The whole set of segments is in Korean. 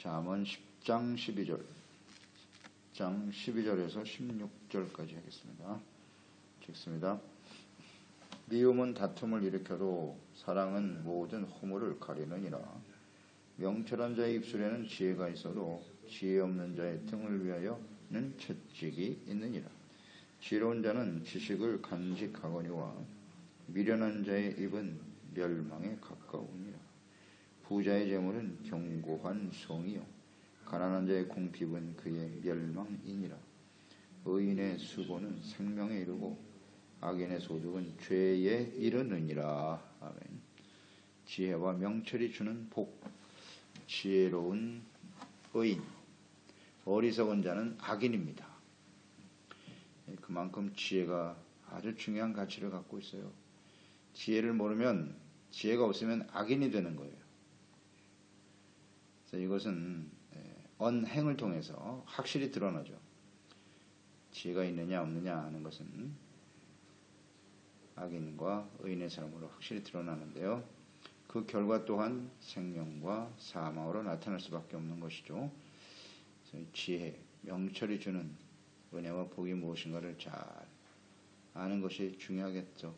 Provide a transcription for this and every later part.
잠언 10장 12절, 10장 12절에서 16절까지 하겠습니다. 읽습니다. 미움은 다툼을 일으켜도 사랑은 모든 허물을 가리느니라. 명철한 자의 입술에는 지혜가 있어도 지혜 없는 자의 등을 위하여는 채찍이 있느니라. 지혜로운 자는 지식을 간직하거니와 미련한 자의 입은 멸망에 가까우니라. 부자의 재물은 견고한 성이요 가난한 자의 궁핍은 그의 멸망이니라. 의인의 수고는 생명에 이르고 악인의 소득은 죄에 이르느니라. 아멘. 지혜와 명철이 주는 복, 지혜로운 의인, 어리석은 자는 악인입니다. 그만큼 지혜가 아주 중요한 가치를 갖고 있어요. 지혜를 모르면, 지혜가 없으면 악인이 되는 거예요. 그래서 이것은 언행을 통해서 확실히 드러나죠. 지혜가 있느냐 없느냐 하는 것은 악인과 의인의 삶으로 확실히 드러나는데요. 그 결과 또한 생명과 사망으로 나타날 수밖에 없는 것이죠. 그래서 지혜, 명철이 주는 은혜와 복이 무엇인가를 잘 아는 것이 중요하겠죠.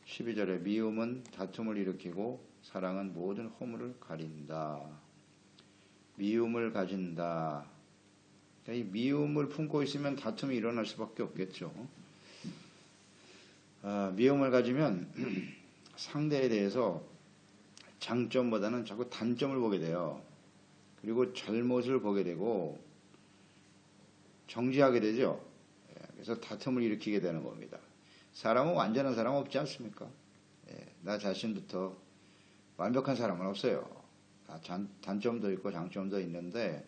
12절에 미움은 다툼을 일으키고 사랑은 모든 허물을 가린다. 미움을 가진다. 이 미움을 품고 있으면 다툼이 일어날 수밖에 없겠죠. 미움을 가지면 상대에 대해서 장점보다는 자꾸 단점을 보게 돼요. 그리고 잘못을 보게 되고 정지하게 되죠. 그래서 다툼을 일으키게 되는 겁니다. 사람은 완전한 사람 없지 않습니까? 나 자신부터 완벽한 사람은 없어요. 단점도 있고 장점도 있는데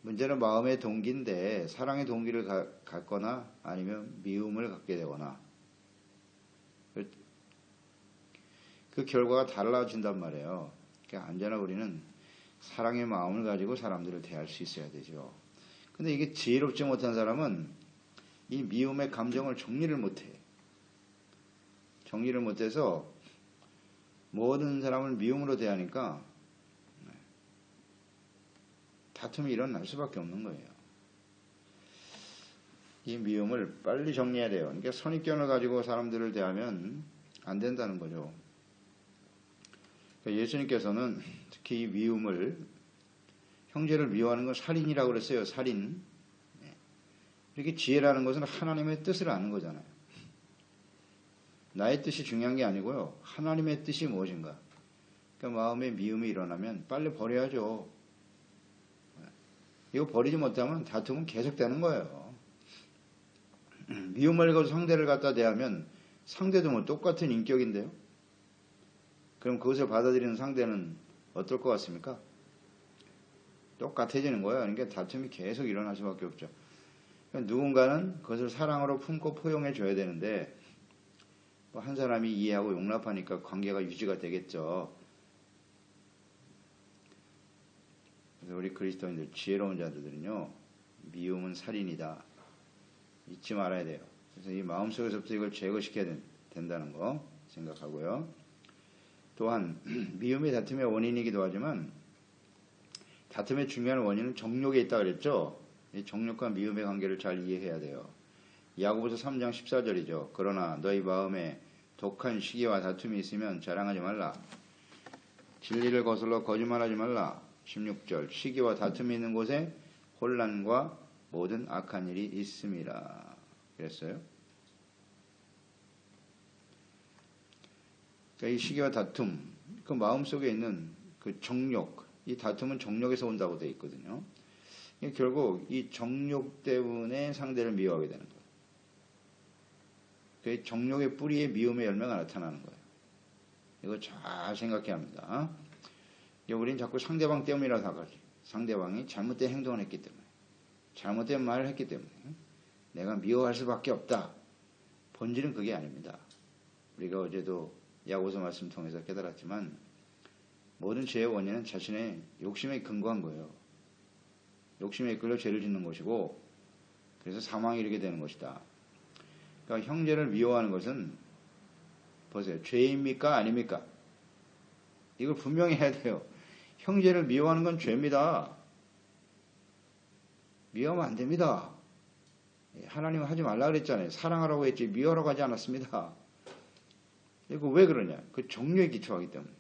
문제는 마음의 동기인데 사랑의 동기를 갖거나 아니면 미움을 갖게 되거나 그 결과가 달라진단 말이에요. 그러니까 언제나 우리는 사랑의 마음을 가지고 사람들을 대할 수 있어야 되죠. 근데 이게 지혜롭지 못한 사람은 이 미움의 감정을 정리를 못해. 정리를 못해서 모든 사람을 미움으로 대하니까 다툼이 일어날 수밖에 없는 거예요. 이 미움을 빨리 정리해야 돼요. 그러니까 선입견을 가지고 사람들을 대하면 안 된다는 거죠. 그러니까 예수님께서는 특히 이 미움을, 형제를 미워하는 건 살인이라고 그랬어요. 살인. 이렇게 지혜라는 것은 하나님의 뜻을 아는 거잖아요. 나의 뜻이 중요한 게 아니고요. 하나님의 뜻이 무엇인가. 그러니까 마음에 미움이 일어나면 빨리 버려야죠. 이거 버리지 못하면 다툼은 계속되는 거예요. 미움을 가지고 상대를 갖다 대하면 상대도 뭐 똑같은 인격인데요. 그럼 그것을 받아들이는 상대는 어떨 것 같습니까? 똑같아지는 거예요. 그러니까 다툼이 계속 일어날 수밖에 없죠. 그러니까 누군가는 그것을 사랑으로 품고 포용해 줘야 되는데 한 사람이 이해하고 용납하니까 관계가 유지가 되겠죠. 그래서 우리 그리스도인들, 지혜로운 자들은요, 미움은 살인이다. 잊지 말아야 돼요. 그래서 이 마음속에서부터 이걸 제거시켜야 된다는 거 생각하고요. 또한 미움이 다툼의 원인이기도 하지만 다툼의 중요한 원인은 정욕에 있다 그랬죠. 이 정욕과 미움의 관계를 잘 이해해야 돼요. 야고보서 3장 14절이죠. 그러나 너희 마음에 독한 시기와 다툼이 있으면 자랑하지 말라. 진리를 거슬러 거짓말하지 말라. 16절 시기와 다툼이 있는 곳에 혼란과 모든 악한 일이 있음이라. 그랬어요. 그러니까 이 시기와 다툼, 그 마음속에 있는 그 정욕, 이 다툼은 정욕에서 온다고 되어 있거든요. 결국 이 정욕 때문에 상대를 미워하게 되는 거예요. 그 정욕의 뿌리에 미움의 열매가 나타나는 거예요. 이거 잘 생각해야 합니다. 우리는 자꾸 상대방 때문이라고 생각하지. 상대방이 잘못된 행동을 했기 때문에, 잘못된 말을 했기 때문에 내가 미워할 수밖에 없다. 본질은 그게 아닙니다. 우리가 어제도 야고보서 말씀 통해서 깨달았지만 모든 죄의 원인은 자신의 욕심에 근거한 거예요. 욕심에 이끌려 죄를 짓는 것이고 그래서 사망에 이르게 되는 것이다. 그러니까 형제를 미워하는 것은 보세요. 죄입니까? 아닙니까? 이걸 분명히 해야 돼요. 형제를 미워하는 건 죄입니다. 미워하면 안 됩니다. 하나님은 하지 말라 그랬잖아요. 사랑하라고 했지 미워하라고 하지 않았습니다. 이거 왜 그러냐? 그 정욕에 기초하기 때문에.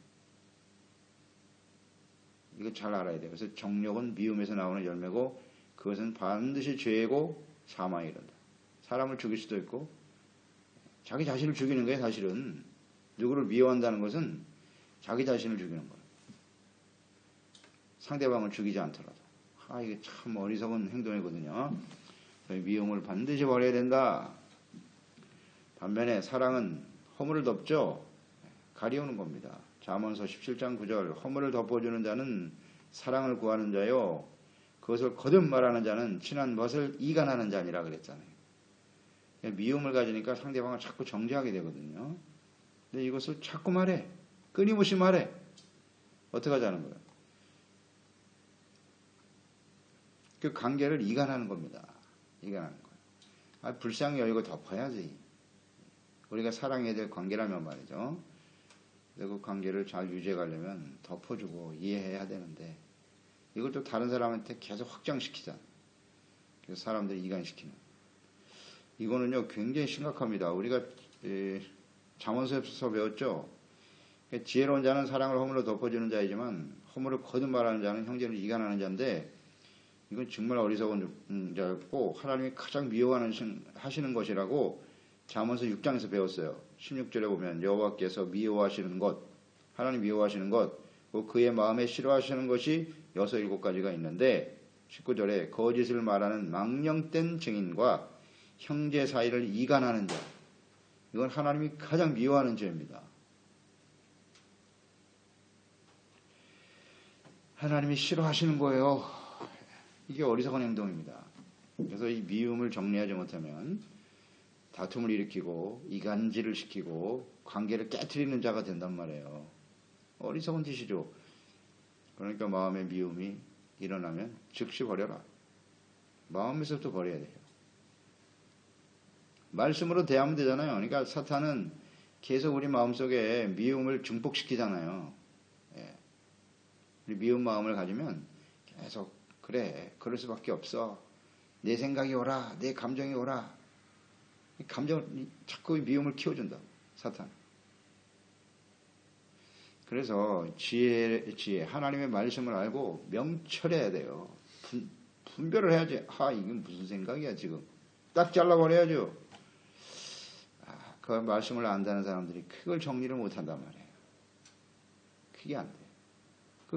이거 잘 알아야 돼요. 그래서 정욕은 미움에서 나오는 열매고 그것은 반드시 죄고 사망에 이른다. 사람을 죽일 수도 있고 자기 자신을 죽이는 거예요. 사실은 누구를 미워한다는 것은 자기 자신을 죽이는 거예요. 상대방을 죽이지 않더라도. 이게 참 어리석은 행동이거든요. 미움을 반드시 버려야 된다. 반면에 사랑은 허물을 덮죠. 가리우는 겁니다. 잠언서 17장 9절 허물을 덮어주는 자는 사랑을 구하는 자요 그것을 거듭 말하는 자는 친한 것을 이간하는 자니라 그랬잖아요. 미움을 가지니까 상대방을 자꾸 정죄하게 되거든요. 근데 이것을 자꾸 말해. 끊임없이 말해. 어떻게 하자는 거예요? 그 관계를 이간하는 겁니다. 이간하는 거예요. 불쌍히 여기고 덮어야지. 우리가 사랑해야 될 관계라면 말이죠. 그 관계를 잘 유지해 가려면 덮어주고 이해해야 되는데 이것도 다른 사람한테 계속 확장시키잖아. 그래서 사람들이 이간시키는. 이거는요 굉장히 심각합니다. 우리가 잠언서에서 배웠죠. 지혜로운 자는 사랑을 허물로 덮어주는 자이지만 허물을 거듭 말하는 자는 형제를 이간하는 자인데 이건 정말 어리석은 자였고 하나님이 가장 미워하시는 것이라고 잠언서 6장에서 배웠어요. 16절에 보면 여호와께서 미워하시는 것, 하나님 미워하시는 것, 그의 마음에 싫어하시는 것이 6, 7가지가 있는데 19절에 거짓을 말하는 망령된 증인과 형제 사이를 이간하는 자, 이건 하나님이 가장 미워하는 죄입니다. 하나님이 싫어하시는 거예요. 이게 어리석은 행동입니다. 그래서 이 미움을 정리하지 못하면 다툼을 일으키고 이간질을 시키고 관계를 깨트리는 자가 된단 말이에요. 어리석은 짓이죠. 그러니까 마음의 미움이 일어나면 즉시 버려라. 마음에서부터 버려야 돼요. 말씀으로 대하면 되잖아요. 그러니까 사탄은 계속 우리 마음속에 미움을 증폭시키잖아요. 우리 미운 마음을 가지면 계속 그래, 그럴 수밖에 없어. 내 생각이 오라, 내 감정이 오라. 자꾸 미움을 키워준다. 사탄. 그래서 지혜, 하나님의 말씀을 알고 명철해야 돼요. 분별을 해야지. 이게 무슨 생각이야 지금. 딱 잘라버려야죠. 그 말씀을 안다는 사람들이 그걸 정리를 못한단 말이에요. 그게 안 돼요.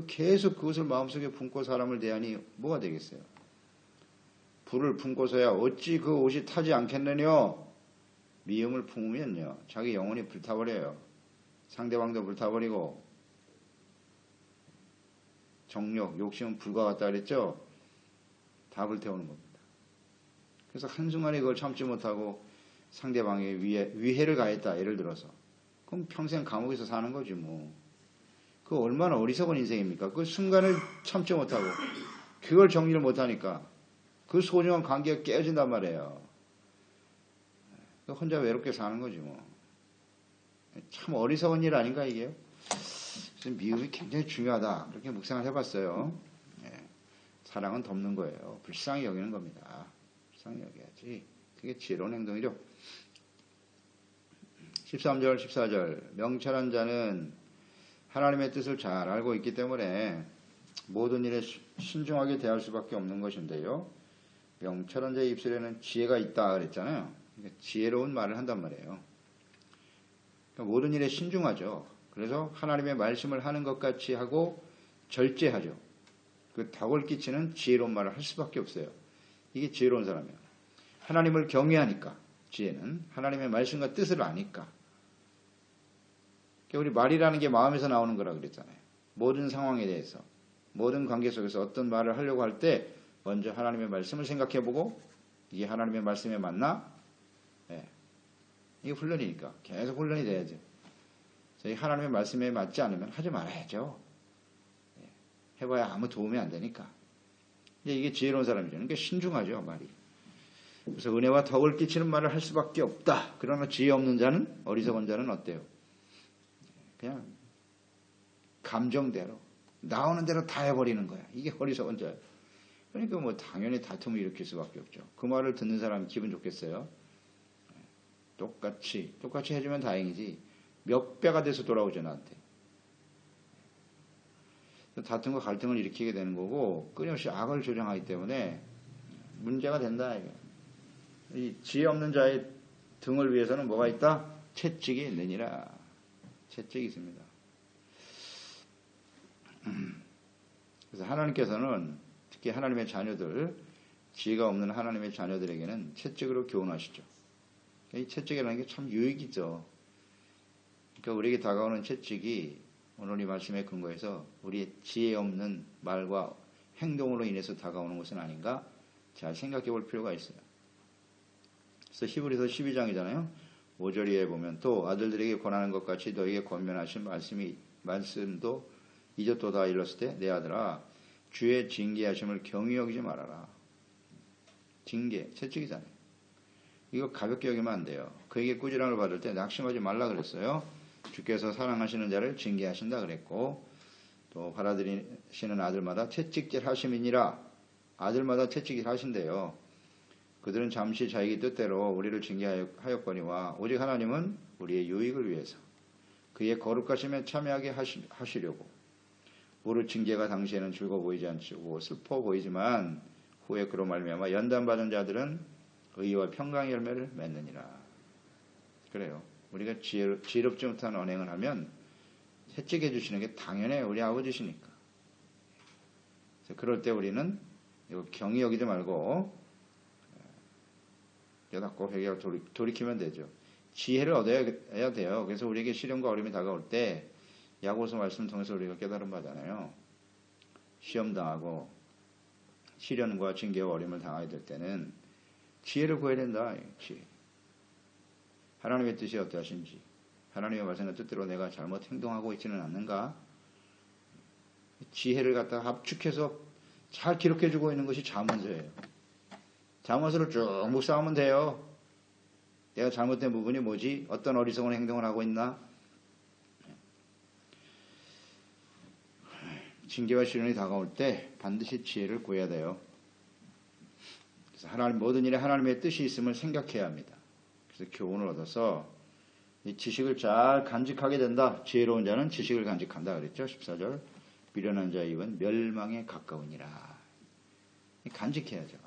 계속 그것을 마음속에 품고 사람을 대하니 뭐가 되겠어요? 불을 품고서야 어찌 그 옷이 타지 않겠느냐? 미움을 품으면요 자기 영혼이 불타버려요. 상대방도 불타버리고 정욕, 욕심은 불과 같다 그랬죠? 다 불태우는 겁니다. 그래서 한순간에 그걸 참지 못하고 상대방의 위해를 가했다. 예를 들어서 그럼 평생 감옥에서 사는 거지 뭐. 그 얼마나 어리석은 인생입니까? 그 순간을 참지 못하고 그걸 정리를 못하니까 그 소중한 관계가 깨어진단 말이에요. 혼자 외롭게 사는 거지 뭐. 참 어리석은 일 아닌가 이게요? 미움이 굉장히 중요하다. 그렇게 묵상을 해봤어요. 사랑은 덮는 거예요. 불쌍히 여기는 겁니다. 불쌍히 여겨야지. 그게 지혜로운 행동이죠. 13절 14절 명철한 자는 하나님의 뜻을 잘 알고 있기 때문에 모든 일에 신중하게 대할 수밖에 없는 것인데요. 명철한 자의 입술에는 지혜가 있다 그랬잖아요. 그러니까 지혜로운 말을 한단 말이에요. 그러니까 모든 일에 신중하죠. 그래서 하나님의 말씀을 하는 것 같이 하고 절제하죠. 그 덕을 끼치는 지혜로운 말을 할 수밖에 없어요. 이게 지혜로운 사람이에요. 하나님을 경외하니까 지혜는 하나님의 말씀과 뜻을 아니까. 우리 말이라는 게 마음에서 나오는 거라 그랬잖아요. 모든 상황에 대해서 모든 관계 속에서 어떤 말을 하려고 할 때 먼저 하나님의 말씀을 생각해보고 이게 하나님의 말씀에 맞나? 이게 훈련이니까 계속 훈련이 돼야죠. 저희 하나님의 말씀에 맞지 않으면 하지 말아야죠. 해봐야 아무 도움이 안 되니까. 이게 지혜로운 사람이죠. 그러니까 신중하죠 말이. 그래서 은혜와 덕을 끼치는 말을 할 수밖에 없다. 그러나 지혜 없는 자는 어리석은 자는 어때요? 그냥 감정대로 나오는 대로 다 해버리는 거야. 이게 어리석은 자예요. 그러니까 뭐 당연히 다툼을 일으킬 수밖에 없죠. 그 말을 듣는 사람이 기분 좋겠어요? 똑같이 해주면 다행이지 몇 배가 돼서 돌아오죠 나한테. 다툼과 갈등을 일으키게 되는 거고 끊임없이 악을 조장하기 때문에 문제가 된다. 이 지혜 없는 자의 등을 위해서는 뭐가 있다? 채찍이 있느니라. 채찍이 있습니다. 그래서 하나님께서는 특히 하나님의 자녀들, 지혜가 없는 하나님의 자녀들에게는 채찍으로 교훈하시죠. 이 채찍이라는 게 참 유익이죠. 그러니까 우리에게 다가오는 채찍이 오늘 이 말씀에 근거해서 우리의 지혜 없는 말과 행동으로 인해서 다가오는 것은 아닌가 잘 생각해 볼 필요가 있어요. 그래서 히브리서 12장이잖아요. 5절에 보면 또 아들들에게 권하는 것 같이 너에게 권면하신 말씀도 잊었도다 일렀을 때 내 아들아 주의 징계하심을 경히 여기지 말아라. 징계, 채찍이잖아요. 이거 가볍게 여기면 안 돼요. 그에게 꾸지람을 받을 때 낙심하지 말라 그랬어요. 주께서 사랑하시는 자를 징계하신다 그랬고 또 받아들이시는 아들마다 채찍질 하심이니라. 아들마다 채찍질 하신대요. 그들은 잠시 자기 뜻대로 우리를 징계하였거니와 오직 하나님은 우리의 유익을 위해서 그의 거룩하심에 참여하게 하시려고 무릇 징계가 당시에는 즐거워 보이지 않고 슬퍼 보이지만 후에 그로 말미암아 연단받은 자들은 의와 평강의 열매를 맺느니라. 그래요. 우리가 지혜롭지 못한 언행을 하면 채찍해 주시는 게 당연해요. 우리 아버지시니까. 그럴 때 우리는 이거 경히 여기지 말고 깨닫고 회개하고 돌이키면 되죠. 지혜를 얻어야 돼요. 그래서 우리에게 시련과 어려움이 다가올 때 야고보서 말씀을 통해서 우리가 깨달음 받잖아요. 시험 당하고 시련과 징계와 어려움을 당하게 될 때는 지혜를 구해야 된다. 지혜. 하나님의 뜻이 어떠하신지, 하나님의 말씀과 뜻대로 내가 잘못 행동하고 있지는 않는가? 지혜를 갖다가 압축해서 잘 기록해주고 있는 것이 잠언서예요. 잠언서를 쭉 묵상하면 돼요. 내가 잘못된 부분이 뭐지? 어떤 어리석은 행동을 하고 있나? 징계와 시련이 다가올 때 반드시 지혜를 구해야 돼요. 그래서 모든 일에 하나님의 뜻이 있음을 생각해야 합니다. 그래서 교훈을 얻어서 이 지식을 잘 간직하게 된다. 지혜로운 자는 지식을 간직한다 그랬죠. 14절. 미련한 자의 입은 멸망에 가까우니라. 간직해야죠.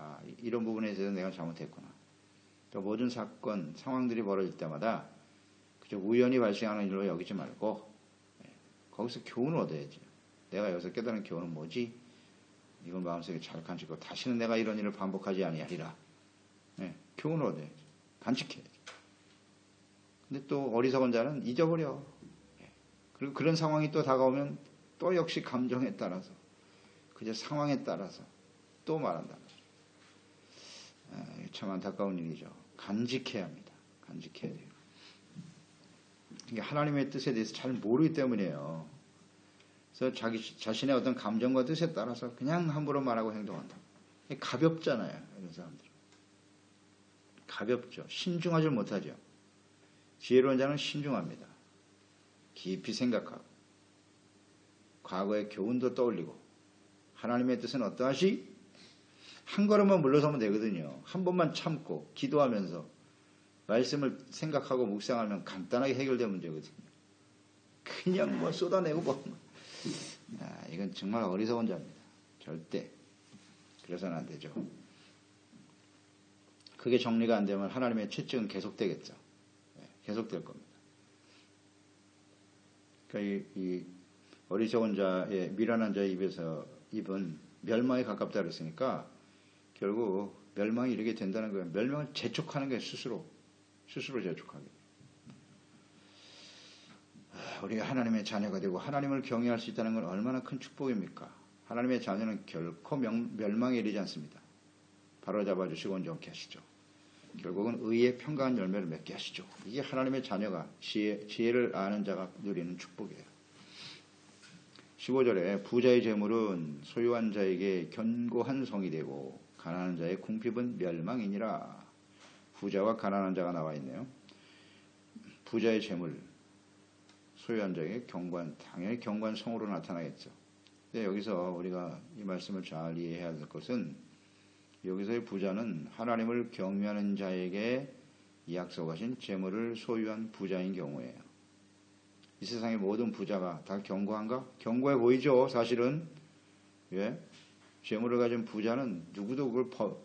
이런 부분에 대해서 내가 잘못했구나. 또 모든 사건, 상황들이 벌어질 때마다 그저 우연히 발생하는 일로 여기지 말고 거기서 교훈을 얻어야죠. 내가 여기서 깨달은 교훈은 뭐지? 이걸 마음속에 잘 간직하고 다시는 내가 이런 일을 반복하지 아니하리라. 교훈을 얻어야죠. 간직해야죠. 근데 또 어리석은 자는 잊어버려. 그리고 그런 상황이 또 다가오면 또 역시 감정에 따라서 그저 상황에 따라서 또 말한다. 참 안타까운 일이죠. 간직해야 합니다. 간직해야 돼요. 이게 하나님의 뜻에 대해서 잘 모르기 때문이에요. 그래서 자신의 어떤 감정과 뜻에 따라서 그냥 함부로 말하고 행동한다. 가볍잖아요. 이런 사람들은. 가볍죠. 신중하지 못하죠. 지혜로운 자는 신중합니다. 깊이 생각하고 과거의 교훈도 떠올리고 하나님의 뜻은 어떠하시? 한 걸음만 물러서면 되거든요. 한 번만 참고 기도하면서 말씀을 생각하고 묵상하면 간단하게 해결된 문제거든요. 그냥 뭐 쏟아내고 뭐 이건 정말 어리석은 자입니다. 절대 그래서는 안 되죠. 그게 정리가 안 되면 하나님의 채찍은 계속되겠죠. 계속될 겁니다. 그러니까 이 어리석은 자의 미련한 자의 입은 멸망에 가깝다 그랬으니까 결국 멸망이 이르게 된다는 거예요. 멸망을 재촉하는 게 스스로 재촉하게. 우리가 하나님의 자녀가 되고 하나님을 경외할 수 있다는 건 얼마나 큰 축복입니까? 하나님의 자녀는 결코 멸망에 이르지 않습니다. 바로잡아 주시고 온전케 하시죠. 결국은 의의 평강한 열매를 맺게 하시죠. 이게 하나님의 자녀가 지혜를 아는 자가 누리는 축복이에요. 15절에 부자의 재물은 소유한 자에게 견고한 성이 되고 가난한 자의 궁핍은 멸망이니라. 부자와 가난한 자가 나와 있네요. 부자의 재물 소유한 자에게 당연히 견고한 성으로 나타나겠죠. 여기서 우리가 이 말씀을 잘 이해해야 될 것은 여기서의 부자는 하나님을 경외하는 자에게 약속하신 재물을 소유한 부자인 경우예요. 이 세상의 모든 부자가 다 견고한가? 견고해 보이죠, 사실은. 예? 재물을 가진 부자는 누구도 그걸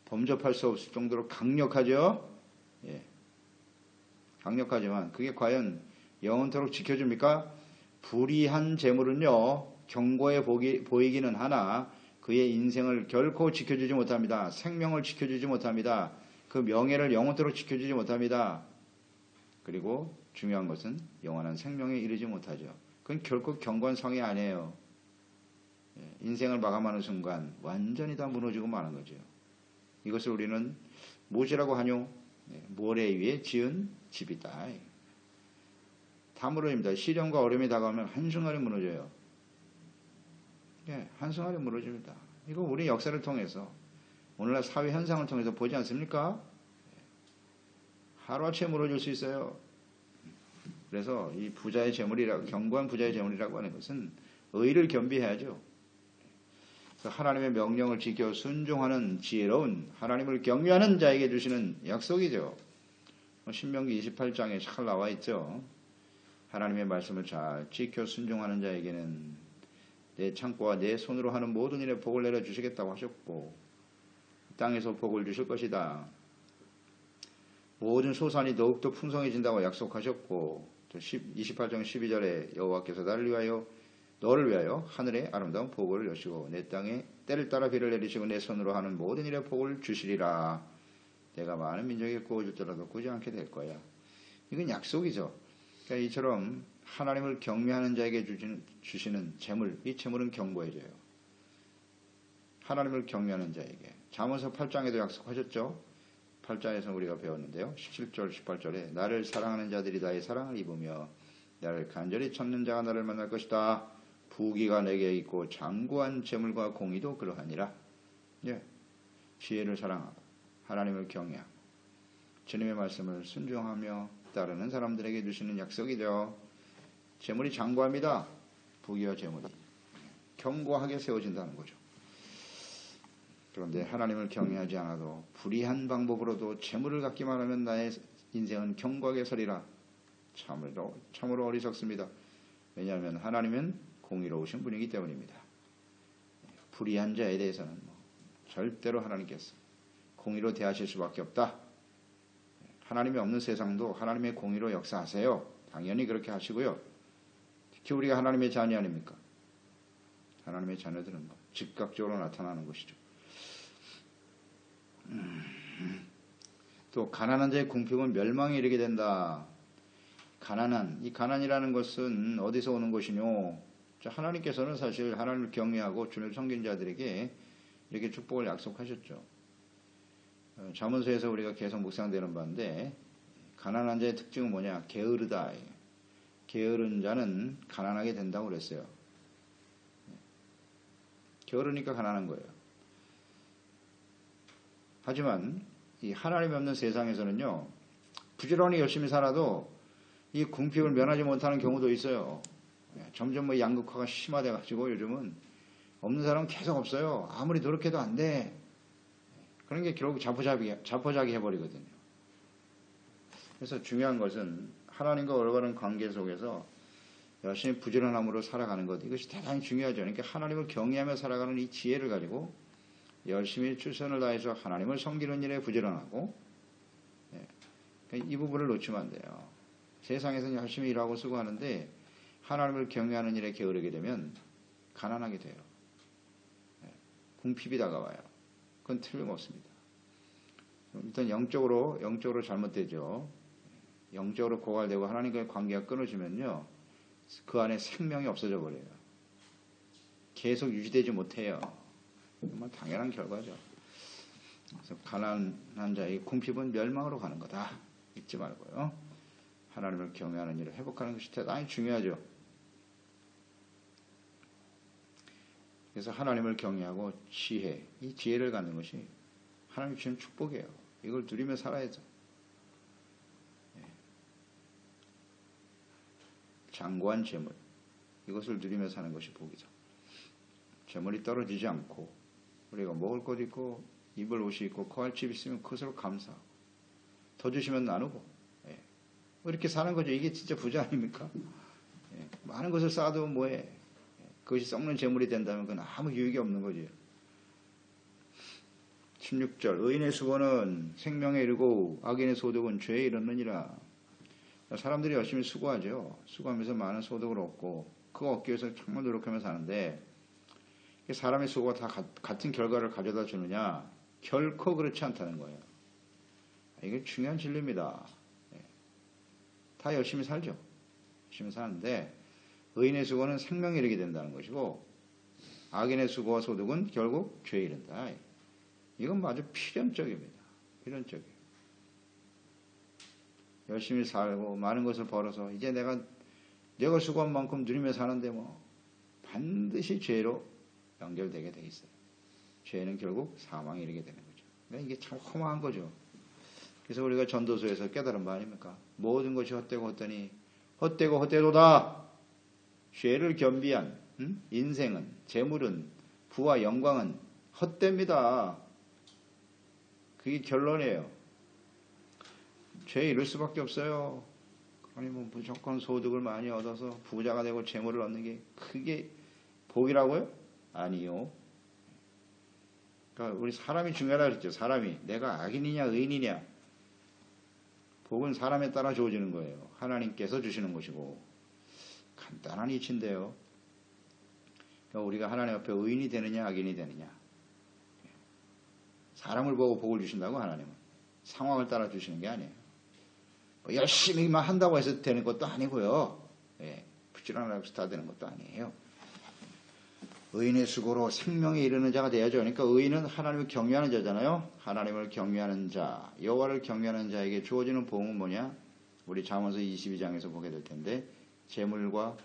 범접할 수 없을 정도로 강력하죠. 예. 강력하지만 그게 과연 영원토록 지켜줍니까? 불의한 재물은요, 견고해 보이기는 하나 그의 인생을 결코 지켜주지 못합니다. 생명을 지켜주지 못합니다. 그 명예를 영원토록 지켜주지 못합니다. 그리고 중요한 것은 영원한 생명에 이르지 못하죠. 그건 결코 견고한 성이 아니에요. 인생을 마감하는 순간 완전히 다 무너지고 마는 거죠. 이것을 우리는 무엇이라고 하뇨? 모래 위에 지은 집이다. 다 무너집니다. 시련과 어려움이 다가오면 한순간에 무너져요. 한순간에 무너집니다. 이거 우리 역사를 통해서 오늘날 사회 현상을 통해서 보지 않습니까? 하루아침에 무너질 수 있어요. 그래서 이 부자의 재물이라고, 견고한 부자의 재물이라고 하는 것은 의를 겸비해야죠. 하나님의 명령을 지켜 순종하는 지혜로운 하나님을 경외하는 자에게 주시는 약속이죠. 신명기 28장에 잘 나와 있죠. 하나님의 말씀을 잘 지켜 순종하는 자에게는 내 창고와 내 손으로 하는 모든 일에 복을 내려주시겠다고 하셨고 땅에서 복을 주실 것이다. 모든 소산이 더욱더 풍성해진다고 약속하셨고 28장 12절에 여호와께서 너를 위하여 하늘에 아름다운 복을 여시고 내 땅에 때를 따라 비를 내리시고 내 손으로 하는 모든 일에 복을 주시리라. 내가 많은 민족에게 구워줄지라도 구지 않게 될 거야. 이건 약속이죠. 그러니까 이처럼 하나님을 경외하는 자에게 주시는 재물, 이 재물은 견고해져요. 하나님을 경외하는 자에게. 잠언서 8장에도 약속하셨죠. 8장에서 우리가 배웠는데요. 17절, 18절에 나를 사랑하는 자들이 나의 사랑을 입으며 나를 간절히 찾는 자가 나를 만날 것이다. 부귀가 내게 있고 장구한 재물과 공의도 그러하니라. 지혜를 사랑하고 하나님을 경외하고 주님의 말씀을 순종하며 따르는 사람들에게 주시는 약속이죠. 재물이 장구합니다. 부귀와 재물이 견고하게 세워진다는 거죠. 그런데 하나님을 경외하지 않아도 불의한 방법으로도 재물을 갖기만 하면 나의 인생은 견고하게 서리라. 참으로 어리석습니다. 왜냐하면 하나님은 공의로우신 분이기 때문입니다. 불의한 자에 대해서는 절대로 하나님께서 공의로 대하실 수밖에 없다. 하나님이 없는 세상도 하나님의 공의로 역사하세요. 당연히 그렇게 하시고요. 특히 우리가 하나님의 자녀 아닙니까? 하나님의 자녀들은 즉각적으로 나타나는 것이죠. 또 가난한 자의 궁핍은 멸망에 이르게 된다. 이 가난이라는 것은 어디서 오는 것이뇨? 하나님께서는 사실 하나님을 경외하고 주를 섬긴 자들에게 이렇게 축복을 약속하셨죠. 잠언서에서 우리가 계속 묵상되는 바인데 가난한 자의 특징은 뭐냐? 게으르다. 게으른 자는 가난하게 된다고 그랬어요. 게으르니까 가난한 거예요. 하지만 이 하나님이 없는 세상에서는요, 부지런히 열심히 살아도 이 궁핍을 면하지 못하는 경우도 있어요. 점점 양극화가 심화돼가지고 요즘은 없는 사람은 계속 없어요. 아무리 노력해도 안 돼. 그런 게 결국 자포자기 해버리거든요. 그래서 중요한 것은 하나님과 올바른 관계 속에서 열심히 부지런함으로 살아가는 것, 이것이 대단히 중요하죠. 그러니까 하나님을 경외하며 살아가는 이 지혜를 가지고 열심히 최선을 다해서 하나님을 섬기는 일에 부지런하고, 이 부분을 놓치면 안 돼요. 세상에서는 열심히 일하고 수고하는데 하나님을 경외하는 일에 게으르게 되면 가난하게 돼요. 궁핍이 다가와요. 그건 틀림없습니다. 일단 영적으로 잘못되죠. 영적으로 고갈되고 하나님과의 관계가 끊어지면요, 그 안에 생명이 없어져 버려요. 계속 유지되지 못해요. 정말 당연한 결과죠. 그래서 가난한 자의 궁핍은 멸망으로 가는 거다. 잊지 말고요. 하나님을 경외하는 일을 회복하는 것이 대단히 중요하죠. 그래서 하나님을 경외하고 이 지혜를 갖는 것이 하나님 주신 축복이에요. 이걸 누리며 살아야죠. 장고한 재물, 이것을 누리며 사는 것이 복이죠. 재물이 떨어지지 않고 우리가 먹을 것 있고 입을 옷이 있고 거할 집 있으면 그것으로 감사하고 더 주시면 나누고 이렇게 사는 거죠. 이게 진짜 부자 아닙니까? 많은 것을 쌓아도 뭐해. 그것이 썩는 재물이 된다면 그건 아무 유익이 없는 거지. 16절 의인의 수고는 생명에 이르고 악인의 소득은 죄에 이르느니라. 사람들이 열심히 수고하죠. 수고하면서 많은 소득을 얻고 그거 얻기 위해서 정말 노력하며 사는데 사람의 수고가 다 같은 결과를 가져다 주느냐? 결코 그렇지 않다는 거예요. 이게 중요한 진리입니다. 다 열심히 살죠. 열심히 사는데 의인의 수고는 생명에 이르게 된다는 것이고 악인의 수고와 소득은 결국 죄에 이른다. 이건 아주 필연적입니다. 필연적이에요. 열심히 살고 많은 것을 벌어서 이제 내가 수고한 만큼 누리며 사는데 뭐 반드시 죄로 연결되게 돼 있어요. 죄는 결국 사망에 이르게 되는 거죠. 그러니까 이게 참 허망한 거죠. 그래서 우리가 전도서에서 깨달은 바 아닙니까? 모든 것이 헛되고 헛되니 헛되고 헛되도다. 죄를 겸비한 인생은, 재물은, 부와 영광은 헛됩니다. 그게 결론이에요. 죄에 이를 수밖에 없어요. 아니 뭐 무조건 소득을 많이 얻어서 부자가 되고 재물을 얻는 게 그게 복이라고요? 아니요. 그러니까 우리 사람이 중요하다 그랬죠. 사람이 내가 악인이냐 의인이냐. 복은 사람에 따라 주어지는 거예요. 하나님께서 주시는 것이고 간단한 이치인데요. 그러니까 우리가 하나님 앞에 의인이 되느냐 악인이 되느냐. 사람을 보고 복을 주신다고 하나님은 상황을 따라 주시는 게 아니에요. 뭐 열심히만 한다고 해서 되는 것도 아니고요. 부지런하고 해서 다 되는 것도 아니에요. 의인의 수고로 생명에 이르는 자가 되어야죠. 그러니까 의인은 하나님을 경외하는 자잖아요. 하나님을 경외하는 자, 여호와를 경외하는 자에게 주어지는 복은 뭐냐? 우리 잠언서 22장에서 보게 될 텐데 재물과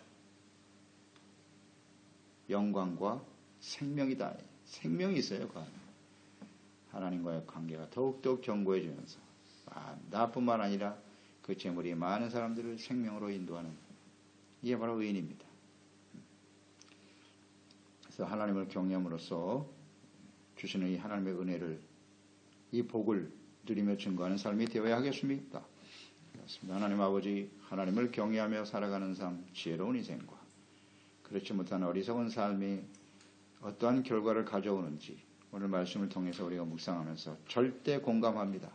영광과 생명이다. 생명이 있어요. 그 안에. 하나님과의 관계가 더욱더 견고해지면서 나뿐만 아니라 그 재물이 많은 사람들을 생명으로 인도하는 이게 바로 의인입니다. 그래서 하나님을 경외함으로써 주시는 이 하나님의 은혜를 이 복을 누리며 증거하는 삶이 되어야 하겠습니다. 그렇습니다. 하나님 아버지 하나님을 경외하며 살아가는 삶 지혜로운 인생과 그렇지 못한 어리석은 삶이 어떠한 결과를 가져오는지 오늘 말씀을 통해서 우리가 묵상하면서 절대 공감합니다.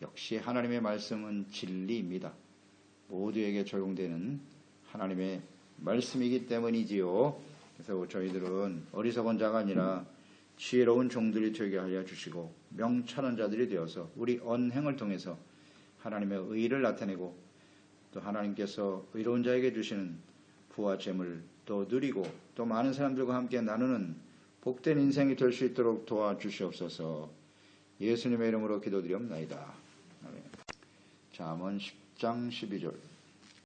역시 하나님의 말씀은 진리입니다. 모두에게 적용되는 하나님의 말씀이기 때문이지요. 그래서 저희들은 어리석은 자가 아니라 지혜로운 종들이 되게 하여 주시고 명철한 자들이 되어서 우리 언행을 통해서 하나님의 의를 나타내고 또 하나님께서 의로운 자에게 주시는 부와 재물 또 누리고 또 많은 사람들과 함께 나누는 복된 인생이 될 수 있도록 도와주시옵소서. 예수님의 이름으로 기도드리옵나이다. 잠언 10장 12절